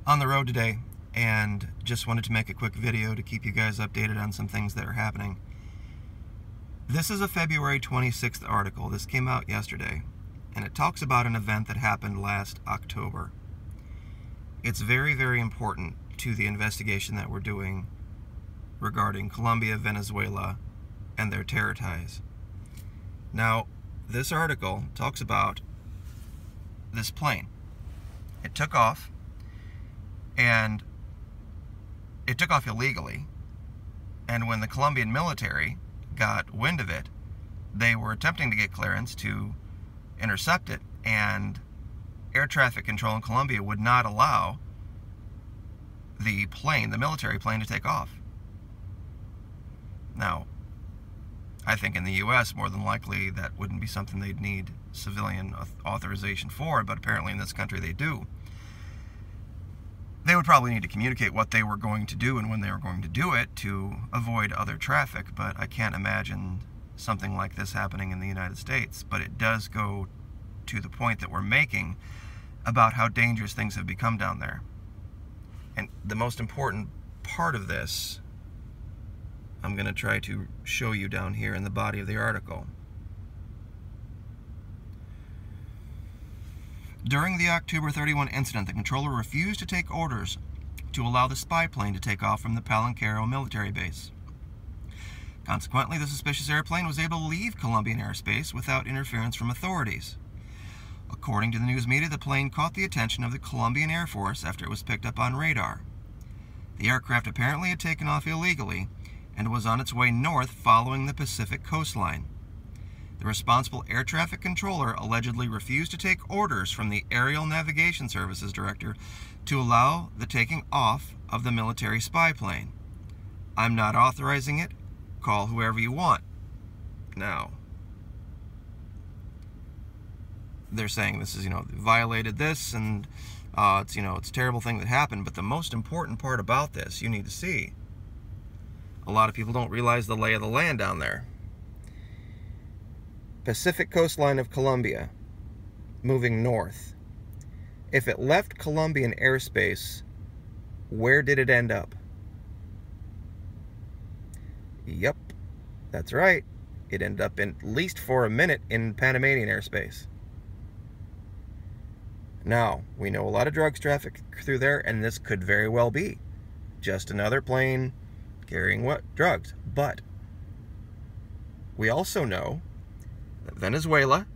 on the road today and just wanted to make a quick video to keep you guys updated on some things that are happening. This is a February 26th article. This came out yesterday, and it talks about an event that happened last October. It's very, very important to the investigation that we're doing regarding Colombia, Venezuela, and their terror ties. Now, this article talks about this plane. It took off, and it took off illegally, and when the Colombian military got wind of it, they were attempting to get clearance to intercept it, and air traffic control in Colombia would not allow the plane, the military plane, to take off. Now, I think in the U.S., more than likely, that wouldn't be something they'd need civilian authorization for, but apparently in this country they do. They would probably need to communicate what they were going to do and when they were going to do it to avoid other traffic, but I can't imagine something like this happening in the United States. But it does go to the point that we're making about how dangerous things have become down there. And the most important part of this, I'm going to try to show you down here in the body of the article. During the October 31 incident, the controller refused to take orders to allow the spy plane to take off from the Palenquero military base. Consequently, the suspicious airplane was able to leave Colombian airspace without interference from authorities. According to the news media, the plane caught the attention of the Colombian Air Force after it was picked up on radar. The aircraft apparently had taken off illegally and was on its way north following the Pacific coastline. The responsible air traffic controller allegedly refused to take orders from the Aerial Navigation Services Director to allow the taking off of the military spy plane. I'm not authorizing it. Call whoever you want. Now, they're saying this is, violated this, and it's a terrible thing that happened. But the most important part about this, you need to see. A lot of people don't realize the lay of the land down there. Pacific coastline of Colombia, moving north. If it left Colombian airspace, where did it end up? Yep, that's right. It ended up, at least for a minute, in Panamanian airspace. Now, we know a lot of drugs traffic through there, and this could very well be just another plane carrying what? Drugs. But we also know that Venezuela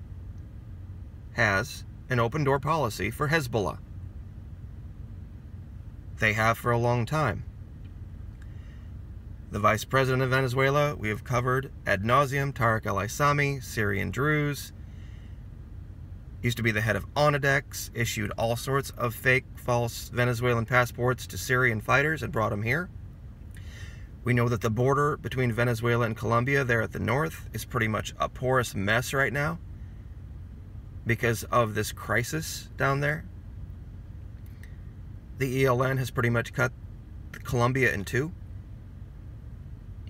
has an open door policy for Hezbollah. They have for a long time. The vice president of Venezuela, we have covered ad nauseum, Tariq al-Aissami, Syrian Druze, used to be the head of Onadex, issued all sorts of fake, false Venezuelan passports to Syrian fighters and brought them here. We know that the border between Venezuela and Colombia there at the north is pretty much a porous mess right now because of this crisis down there. The ELN has pretty much cut Colombia in two.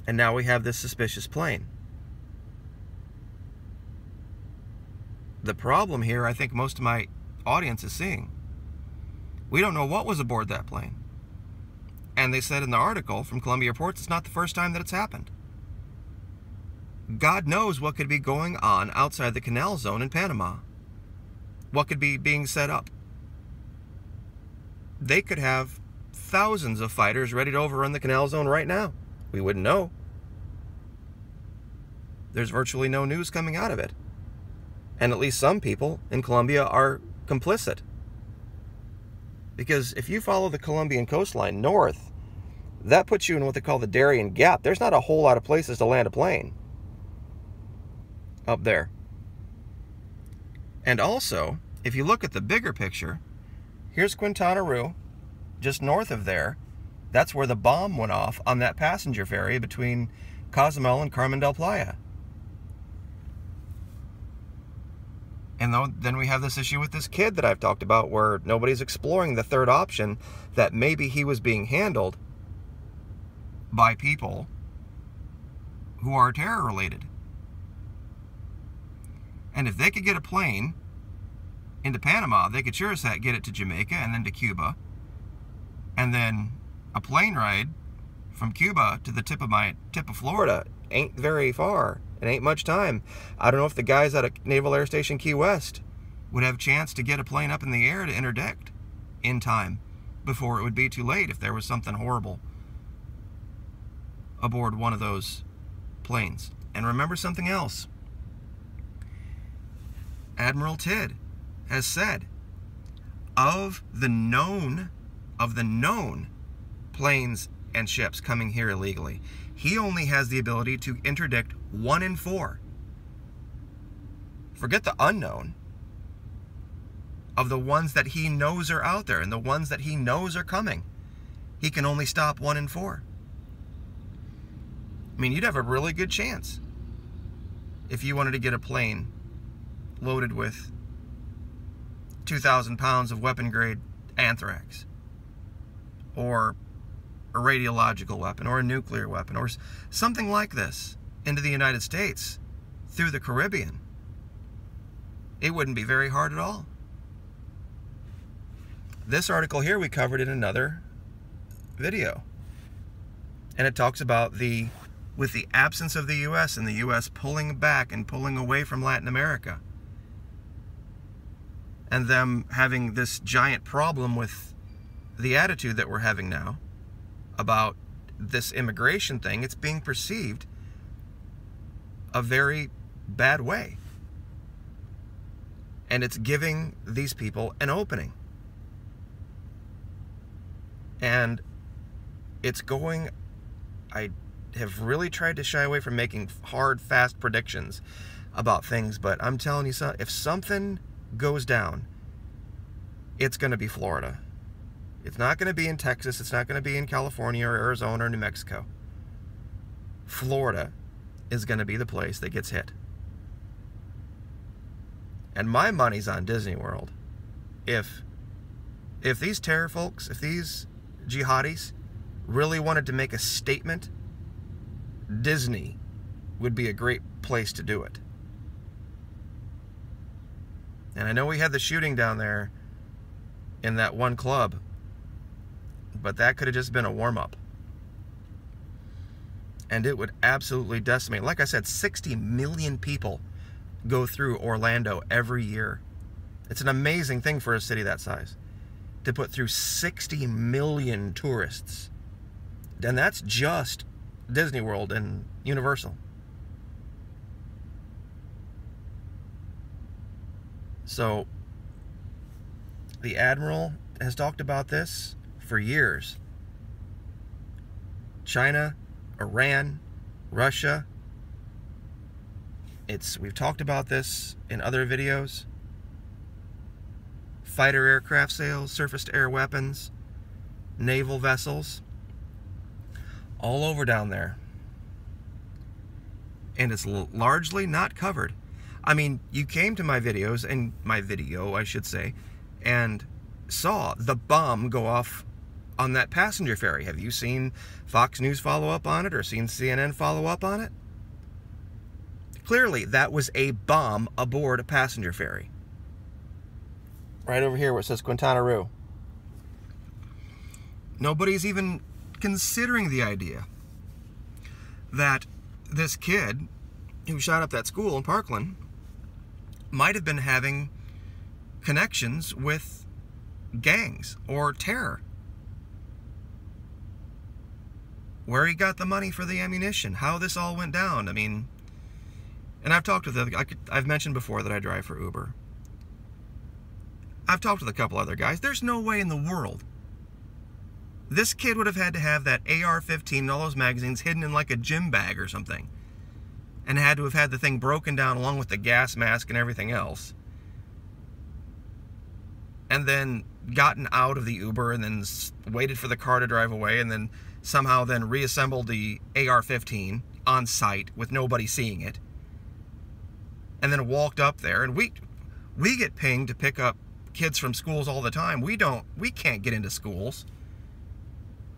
And now we have this suspicious plane. The problem here, I think most of my audience is seeing, we don't know what was aboard that plane. And they said in the article from Columbia Reports, it's not the first time that it's happened. God knows what could be going on outside the canal zone in Panama. What could be being set up. They could have thousands of fighters ready to overrun the canal zone right now. We wouldn't know. There's virtually no news coming out of it. And at least some people in Colombia are complicit. Because if you follow the Colombian coastline north, that puts you in what they call the Darien Gap. There's not a whole lot of places to land a plane up there. And also, if you look at the bigger picture, here's Quintana Roo, just north of there. That's where the bomb went off on that passenger ferry between Cozumel and Carmen del Playa. And then we have this issue with this kid that I've talked about where nobody's exploring the third option, that maybe he was being handled by people who are terror related. And if they could get a plane into Panama, they could sure as heck get it to Jamaica and then to Cuba And then a plane ride from Cuba to the tip of Florida ain't very far. It ain't much time. I don't know if the guys at a Naval Air Station Key West would have a chance to get a plane up in the air to interdict in time before it would be too late if there was something horrible aboard one of those planes. And remember something else. Admiral Tidd has said of the known planes and ships coming here illegally, he only has the ability to interdict 1 in 4. Forget the unknown. Of the ones that he knows are out there and the ones that he knows are coming, he can only stop 1 in 4. I mean, you'd have a really good chance if you wanted to get a plane loaded with 2,000 pounds of weapon-grade anthrax, or a radiological weapon, or a nuclear weapon, or something like this into the United States through the Caribbean. It wouldn't be very hard at all. This article here we covered in another video. And it talks about with the absence of the U.S. and the U.S. pulling back and pulling away from Latin America, and them having this giant problem with the attitude that we're having now about this immigration thing. It's being perceived a very bad way. And it's giving these people an opening. And it's going... I have really tried to shy away from making hard, fast predictions about things, but I'm telling you, if something goes down, it's going to be Florida. It's not going to be in Texas. It's not going to be in California or Arizona or New Mexico. Florida is going to be the place that gets hit. And my money's on Disney World. If these terror folks, if these jihadis really wanted to make a statement, Disney would be a great place to do it. And I know we had the shooting down there in that one club, but that could have just been a warm-up. And it would absolutely decimate. Like I said, 60 million people go through Orlando every year. It's an amazing thing for a city that size to put through 60 million tourists. And that's just Disney World and Universal. So the Admiral has talked about this for years. China, Iran, Russia. We've talked about this in other videos. Fighter aircraft sales, surface-to-air weapons, naval vessels, all over down there. And it's largely not covered. I mean, you came to my videos, and my video, I should say, and saw the bomb go off on that passenger ferry. Have you seen Fox News follow up on it or seen CNN follow up on it? Clearly, that was a bomb aboard a passenger ferry. Right over here where it says Quintana Roo. Nobody's even considering the idea that this kid who shot up that school in Parkland might have been having connections with gangs or terror. Where he got the money for the ammunition, how this all went down. I mean, and I've talked with I've mentioned before that I drive for Uber. I've talked with a couple other guys. There's no way in the world this kid would have had to have that AR-15 and all those magazines hidden in like a gym bag or something, and had to have had the thing broken down along with the gas mask and everything else, and then gotten out of the Uber and then waited for the car to drive away, and then somehow then reassembled the AR-15 on site with nobody seeing it, and then walked up there. And we get pinged to pick up kids from schools all the time. We can't get into schools.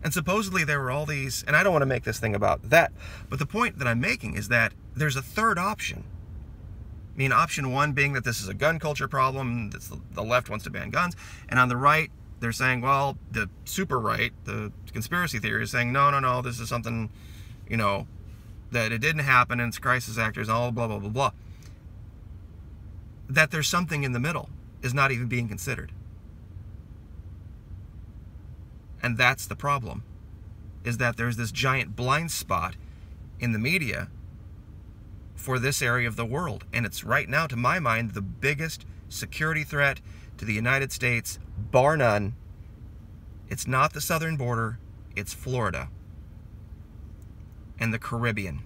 And supposedly there were all these, and I don't want to make this thing about that, but the point that I'm making is that there's a third option. I mean, option one being that this is a gun culture problem, the left wants to ban guns, and on the right, they're saying, well, the super right, the conspiracy theory is saying, no, this is something, you know, that it didn't happen and it's crisis actors and all blah, blah, blah, blah. That there's something in the middle is not even being considered. And that's the problem, is that there's this giant blind spot in the media for this area of the world. And it's right now, to my mind, the biggest security threat to the United States, bar none. It's not the southern border, it's Florida and the Caribbean.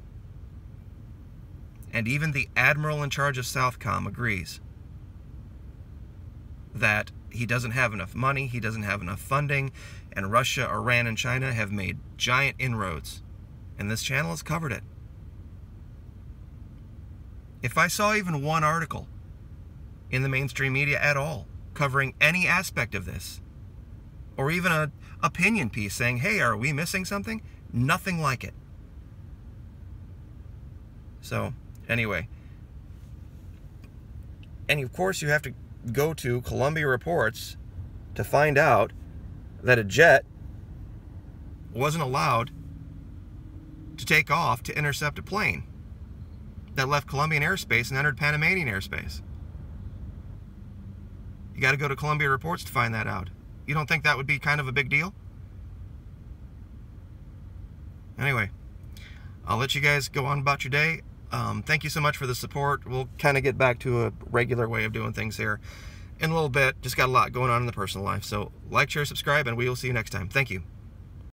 And even the admiral in charge of Southcom agrees that he doesn't have enough money, he doesn't have enough funding, and Russia, Iran, and China have made giant inroads. And this channel has covered it. If I saw even one article in the mainstream media at all covering any aspect of this, or even an opinion piece saying, hey, are we missing something? Nothing like it. So, anyway. And of course, you have to go to Columbia Reports to find out that a jet wasn't allowed to take off to intercept a plane that left Colombian airspace and entered Panamanian airspace. You got to go to Columbia Reports to find that out. You don't think that would be kind of a big deal? Anyway, I'll let you guys go on about your day. Thank you so much for the support. We'll kind of get back to a regular way of doing things here in a little bit. Just got a lot going on in the personal life. So like, share, subscribe, and we will see you next time. Thank you.